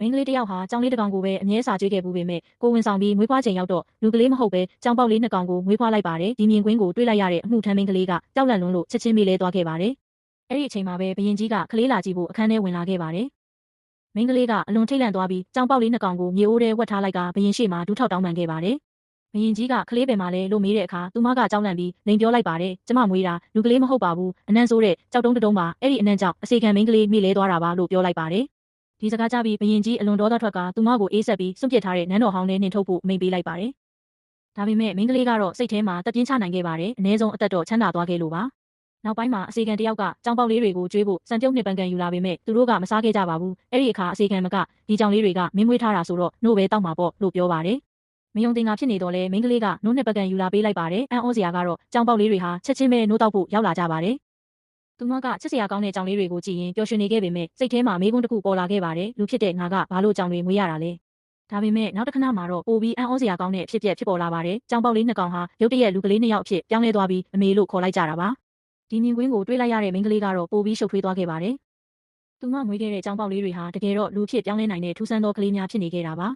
မိန်းကလေးတစ်ယောက်ဟာကြောင်လေးတစ်ကောင်ကိုပဲအမြဲစာကျွေးခဲ့ဘူးပေမဲ့ကိုဝင်ဆောင်ပြီးမွေးဖွားချိန်ရောက်တော့လူကလေးမဟုတ်ပဲကြောင်ပေါက်လေးနှစ်ကောင်ကိုမွေးဖွားလိုက်ပါတယ်ဒီမြင်ကွင်းကိုတွေးလိုက်ရတဲ့အမှုထမ်းမိန်းကလေးကကြောက်လန့်လွန်းလို့ချက်ချင်းမေ့လဲသွားခဲ့ပါတယ်အဲ့ဒီအချိန်မှာပဲဘရင်ကြီးကကလေးလာကြည့်ဖို့အခန်းထဲဝင်လာခဲ့ပါတယ်မိန်းကလေးကအလွန်ထိတ်လန့်သွားပြီးကြောင်ပေါက်လေးနှစ်ကောင်ကိုမြေအိုးထဲဝတ်ထားလိုက်ကဘရင်ရှေ့မှာဒူးထောက်တောင်းပန်ခဲ့ပါတယ်ဘရင်ကြီးကကလေးပင်မှာလဲလို့မေးတဲ့အခါသူမကကြောက်လန့်ပြီးလိန်ပြောလိုက်ပါတယ်ကျမမွေးတာလူကလေးမဟုတ်ပါဘူးအနံ့ဆိုးတဲ့ကြောက်တုံးတုံးပါအဲ့ဒီအနံ့ကြောင့်အစေခံမိန်းကလေးမေ့လဲသွားတာပါလို့ပြောလိုက်ပါတယ်ဒီစကားကြားပြီးဘရင်ကြီးအလွန်ဒေါသထွက်ကသူမကိုအေးဆက်ပြီးစွန့်ပစ်ထားတဲ့နန်းတော်ဟောင်းထဲနှင်ထုတ်ဖို့မိန့်ပေးလိုက်ပါတယ်ဒါပေမဲ့မိန်းကလေးကတော့စိတ်ထဲမှာတက်ပြင်းချနိုင်ခဲ့ပါတယ်အ ਨੇ ဆုံးအသက်တော့ချမ်းသာသွားခဲ့လို့ပါနောက်ပိုင်းမှာအစေခံတယောက်ကကြောင်ပေါက်လေးတွေကိုကျွေးဖို့စံပြုတ်နှစ်ပန်းကန်ယူလာပေမဲ့သူတို့ကမစားခဲ့ကြပါဘူးအဲ့ဒီအခါအစေခံမကဒီကြောင်လေးတွေကမင်းမွေးထားတာဆိုတော့နို့ပဲတောက်မှာပေါ့လို့ပြောပါတယ်မယုံတင်တာဖြစ်နေတော့လဲမိန်းကလေးကနို့နှစ်ပန်းကန်ယူလာပေးလိုက်ပါတယ်အံ့ဩစရာကတော့ကြောင်ပေါက်လေးတွေဟာချက်ချင်းပဲနို့တောက်ဖို့ရောက်လာကြပါတယ်သူမကချစ်စရာကောင်းတဲ့ကြောင်လေးတွေကိုကြည့်ရင်ပျော်ရွှင်နေခဲ့ပေမဲ့စိတ်ထဲမှာမေးခွန်းတစ်ခုပေါ်လာခဲ့ပါတယ်လူဖြစ်တဲ့ငါကဘာလို့ကြောင်တွေမွေးရတာလဲဒါပေမဲ့နောက်တစ်ခဏမှာတော့ပိုပြီးအံ့ဩစရာကောင်းတဲ့အဖြစ်ဖြစ်ပေါ်လာပါတယ်ကြောင်ပေါက်လေးနှစ်ကောင်ဟာရုတ်တရက်လူကလေးနှစ်ယောက်အဖြစ်ပြောင်းလဲသွားပြီးအမေလို့ခေါ်လိုက်ကြတာပါဒီမြင်ကွင်းကိုတွေးလိုက်ရတဲ့မိန်းကလေးကတော့ပိုပြီးရှုပ်ထွေးသွားခဲ့ပါတယ်သူမမွေးခဲ့တဲ့ကြောင်ပေါက်လေးတွေဟာတကယ်တော့လူဖြစ်ပြောင်းလဲနိုင်တဲ့ထူးဆန်းသောကလေးများဖြစ်နေခဲ့တာပါ